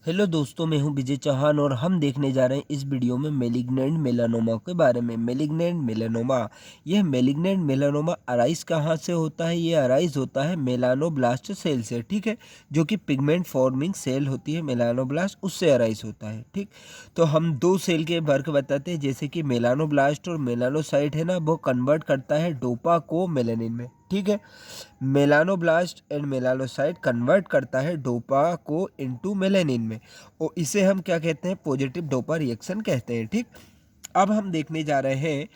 Hello दोस्तों, मैं हूं विजय चौहान और हम देखने जा रहे हैं इस वीडियो में मेलिग्नेंट मेलानोमा के बारे में। मेलिग्नेंट मेलानोमा, यह मेलिग्नेंट मेलानोमा अराइज कहाँ से होता है? ये अराइज होता है मेलानोब्लास्ट सेल से, ठीक है, जो कि पिगमेंट फॉर्मिंग सेल होती है मेलानोब्लास्ट, उससे अराइज होता है। ठीक, तो हम दो सेल के वर्क बताते हैं, जैसे कि मेलानोब्लास्ट और मेलानोसाइट है ना, वो कन्वर्ट करता है डोपा को मेलानिन में। ठीक है, मेलानोब्लास्ट एंड मेलानोसाइट कन्वर्ट करता है डोपा को इनटू मेलानिन में, और इसे हम क्या कहते हैं? पॉजिटिव डोपा रिएक्शन कहते हैं। ठीक, अब हम देखने जा रहे हैं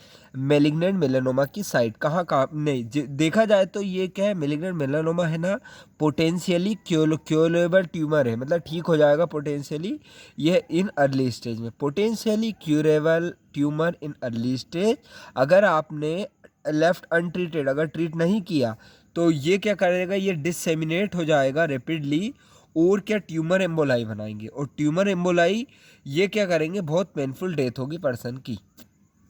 मेलिग्नेंट मेलानोमा की साइट कहाँ कहाँ नहीं देखा जाए तो ये क्या है, मेलिग्नेंट मेलानोमा है ना, पोटेंशियली क्योरेबल ट्यूमर है, मतलब ठीक हो जाएगा पोटेंशियली। यह इन अर्ली स्टेज में, potentially curable tumour in early stage. अगर आपने लेफ्ट अनट्रीटेड, अगर ट्रीट नहीं किया तो ये क्या करेगा, ये डिससेमिनेट हो जाएगा रैपिडली, और क्या ट्यूमर एम्बोलाई बनाएंगे, और ट्यूमर एम्बोलाई ये क्या करेंगे, बहुत पेनफुल डेथ होगी पर्सन की।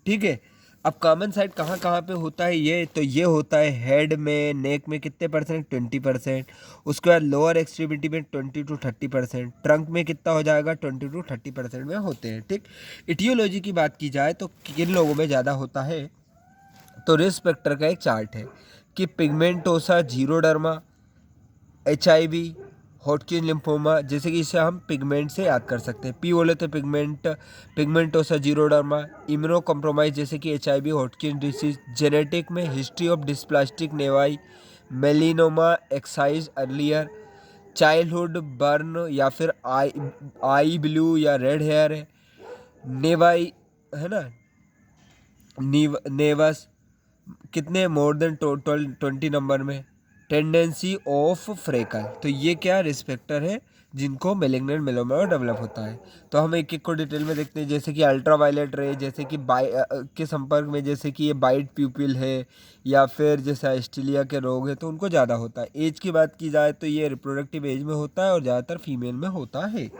ठीक है, अब कॉमन साइट कहाँ कहाँ पे होता है ये? तो ये होता है हेड में, नेक में कितने परसेंट? 20%। उसके बाद लोअर एक्सट्रीमिटी में 20 to 30%। ट्रंक में कितना हो जाएगा? 20 to 30% में होते हैं। ठीक, इटियोलॉजी की बात की जाए तो किन लोगों में ज़्यादा होता है? तो रिस्क फैक्टर का एक चार्ट है कि पिगमेंटोसा जीरोडर्मा, HIV, हॉटकिन लिम्फोमा, जैसे कि इसे हम पिगमेंट से याद कर सकते हैं। पी बोले तो पिगमेंटोसा जीरोडर्मा। इम्यूनो कॉम्प्रोमाइज जैसे कि HIV, हॉटकिन डिसीज। जेनेटिक में history of dysplastic nevi, melanoma excise earlier, childhood burn या फिर आई ब्लू या रेड हेयर है, नेवाई है ना, नेवस कितने मोर देन टोटल 20 नंबर में, टेंडेंसी ऑफ फ्रेकल। तो ये क्या रिस्पेक्टर है जिनको मेलिग्नेंट मेलानोमा डेवलप होता है। तो हम एक एक को डिटेल में देखते हैं, जैसे कि अल्ट्रा वायलेट रे, जैसे कि के संपर्क में, जैसे कि ये बाइट प्यूपिल है, या फिर जैसे एस्टिलिया के रोग है, तो उनको ज़्यादा होता है। एज की बात की जाए तो ये रिप्रोडक्टिव एज में होता है और ज़्यादातर फीमेल में होता है।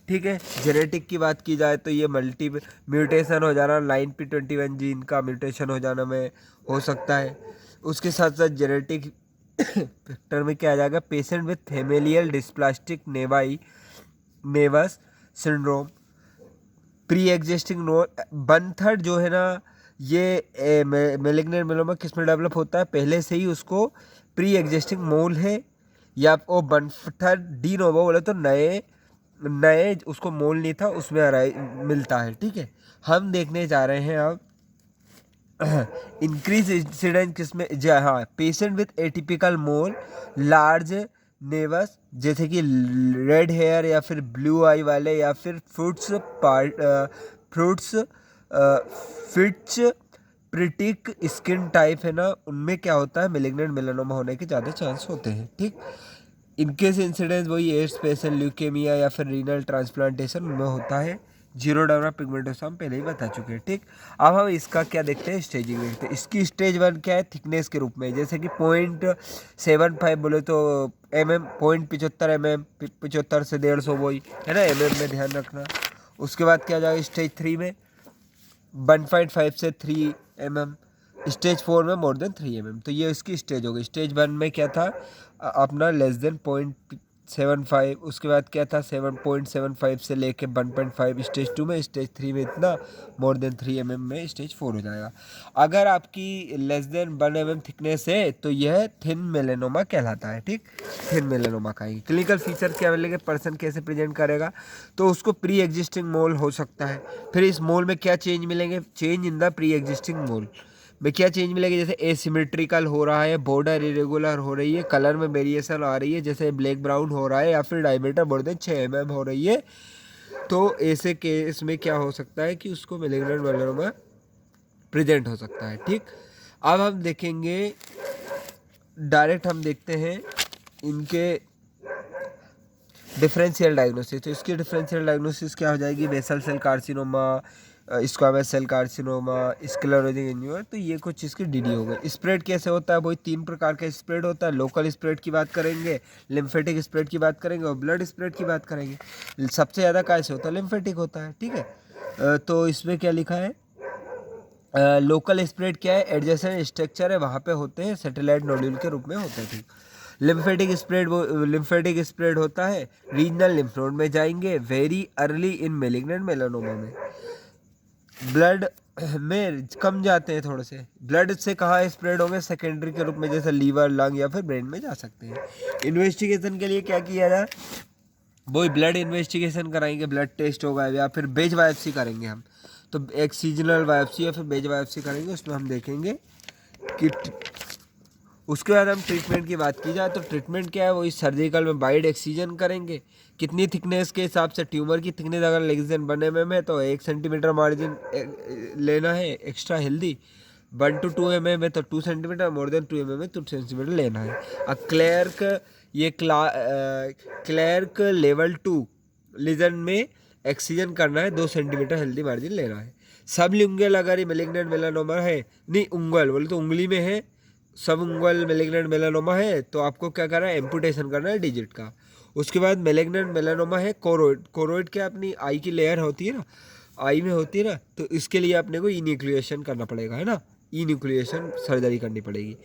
ठीक है, जेनेटिक की बात की जाए तो ये मल्टी म्यूटेशन हो जाना, 9p21 जीन का म्यूटेशन हो जाना में हो सकता है। उसके साथ साथ जेनेटिक फैक्टर में क्या आ जाएगा? Patient with familial dysplastic nevus syndrome, pre existing no 1/3 जो है ना, ये मेलिग्नेंट मेलानोमा किस में डेवलप होता है? पहले से ही उसको प्री एग्जिस्टिंग मोल है, या वो 1/3 डी नोवो बोले तो नए नए उसको मोल नहीं था, उसमें मिलता है। ठीक है, हम देखने जा रहे हैं अब इंक्रीज इंसिडेंस किसमें? जी हाँ, patient with atypical mole, large nevus, जैसे कि रेड हेयर या फिर ब्लू आई वाले, या फिर फ्रूट्स फिट्स प्रिटिक स्किन टाइप है ना, उनमें क्या होता है? मेलिग्नेंट मेलानोमा होने के ज़्यादा चांस होते हैं। ठीक, इनकेस इंसिडेंस वही एड्स पेशेंट, ल्यूकेमिया या फिर रीनल ट्रांसप्लांटेशन में होता है। जीरोडर्मा पिगमेंटोसा हम पहले ही बता चुके हैं। ठीक, अब हम इसका क्या देखते हैं? स्टेजिंग देखते हैं। इसकी स्टेज 1 क्या है? थिकनेस के रूप में, जैसे कि 0.75 बोले तो mm, 0.75 mm, 75 से 150 वही है ना, में ध्यान रखना। उसके बाद क्या जाएगा स्टेज 3 में? 1.5 से 3 mm। स्टेज 4 में मोर देन 3 mm। तो ये इसकी स्टेज हो गई। स्टेज 1 में क्या था? अपना लेस देन 0.75। उसके बाद क्या था? 7.75 से लेके 1.5 स्टेज 2 में। स्टेज 3 में इतना, मोर देन 3 mm में स्टेज 4 हो जाएगा। अगर आपकी लेस देन 1 mm थिकनेस है तो यह थिन मेलेनोमा कहलाता है। ठीक, थिन मेलेनोमा का ही क्लिनिकल फीचर क्या मिलेंगे? पर्सन कैसे प्रेजेंट करेगा? तो उसको प्री एग्जिस्टिंग मोल हो सकता है। फिर इस मोल में क्या चेंज मिलेंगे? Change in the pre existing mole में क्या चेंज मिलेगा? जैसे एसिमेट्रिकल हो रहा है, बॉर्डर इरेगुलर हो रही है, कलर में वेरिएशन आ रही है, जैसे ब्लैक ब्राउन हो रहा है, या फिर डायमीटर मोर देन 6 mm हो रही है। तो ऐसे केस में क्या हो सकता है कि उसको मेलिग्नेंट मेलानोमा प्रेजेंट हो सकता है। ठीक, अब हम देखेंगे डायरेक्ट, हम देखते हैं इनके डिफरेंशियल डायग्नोसिस। तो इसकी डिफरेंशियल डायग्नोसिस क्या हो जाएगी? Basal cell carcinoma, squamous cell carcinoma, sclerosing एन्यूअर। तो ये कुछ इसकी डीडी हो गई। स्प्रेड कैसे होता है? वही 3 प्रकार का स्प्रेड होता है। लोकल स्प्रेड की बात करेंगे, लिम्फेटिक स्प्रेड की बात करेंगे, और ब्लड स्प्रेड की बात करेंगे। सबसे ज़्यादा कैसे होता है? लिम्फेटिक होता है। ठीक है, तो इसमें क्या लिखा है? लोकल स्प्रेड क्या है? एडजेसेंट स्ट्रक्चर है वहाँ पे होते हैं, सैटेलाइट नोड्यूल के रूप में होते हैं। ठीक, लिम्फेटिक स्प्रेड होता है, रीजनल लिम्फ नोड में जाएंगे very early in malignant melanoma में। ब्लड में कम जाते हैं थोड़े से, ब्लड से कहाँ स्प्रेड होंगे, सेकेंडरी के रूप में, जैसे लीवर, लंग या फिर ब्रेन में जा सकते हैं। इन्वेस्टिगेशन के लिए क्या किया जाए, वही ब्लड इन्वेस्टिगेशन कराएंगे, ब्लड टेस्ट होगा, या फिर बेज बायोप्सी करेंगे हम, तो एक्सीजनल बायोप्सी या फिर बेज बायोप्सी करेंगे, उसमें हम देखेंगे कि उसके बाद हम ट्रीटमेंट की बात की जाए तो ट्रीटमेंट क्या है, वही सर्जिकल में वाइड एक्सीजन करेंगे, कितनी थिकनेस के हिसाब से, ट्यूमर की थिकनेस अगर लेक्सिजन बने में तो 1 सेंटीमीटर मार्जिन लेना है एक्स्ट्रा हेल्दी, 1 to 2 mm में तो 2 सेंटीमीटर, मोर देन 2 mm में 2 सेंटीमीटर लेना है। अब क्लर्क लेवल 2 लीजन में एक्सीजन करना है, 2 सेंटीमीटर हेल्दी मार्जिन लेना है। सब लिंगुअल अगर ये मेलिग्नेंट मेलानोमा है, नहीं उंगल बोले तो उंगली में है, सब उंगल मेलिग्नेंट मेलानोमा है तो आपको क्या करना है, एम्पुटेशन करना है डिजिट का। उसके बाद मेलिग्नेंट मेलानोमा है कोरोइड क्या अपनी आई की लेयर होती है ना, आई में होती है ना, तो इसके लिए अपने को इन्यूक्लिएशन करना पड़ेगा, है ना, इन्यूक्लिएशन सर्जरी करनी पड़ेगी।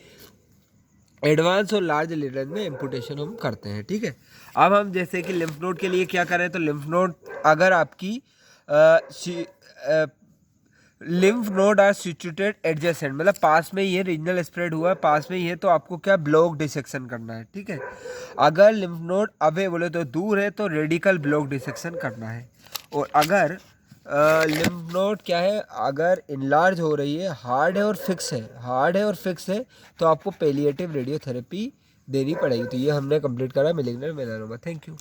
एडवांस और लार्ज लीडर में एम्पुटेशन हम करते हैं, ठीक है। अब हम जैसे कि लिम्फ नोड के लिए क्या करें, तो लिम्फ नोड अगर आपकी lymph node are situated adjacent, मतलब पास में ही है, रीजनल स्प्रेड हुआ है पास में ही है, तो आपको क्या ब्लॉक डिसेक्शन करना है, ठीक है। अगर लिम्फ नोड अवे बोले तो दूर है तो रेडिकल ब्लॉक डिसेक्शन करना है। और अगर लिम्फ नोड क्या है, अगर इनलार्ज हो रही है, हार्ड है और फिक्स है तो आपको पैलिएटिव रेडियोथेरेपी देनी पड़ेगी। तो ये हमने कंप्लीट करा मेलिग्नेंट मेलानोमा। Thank you.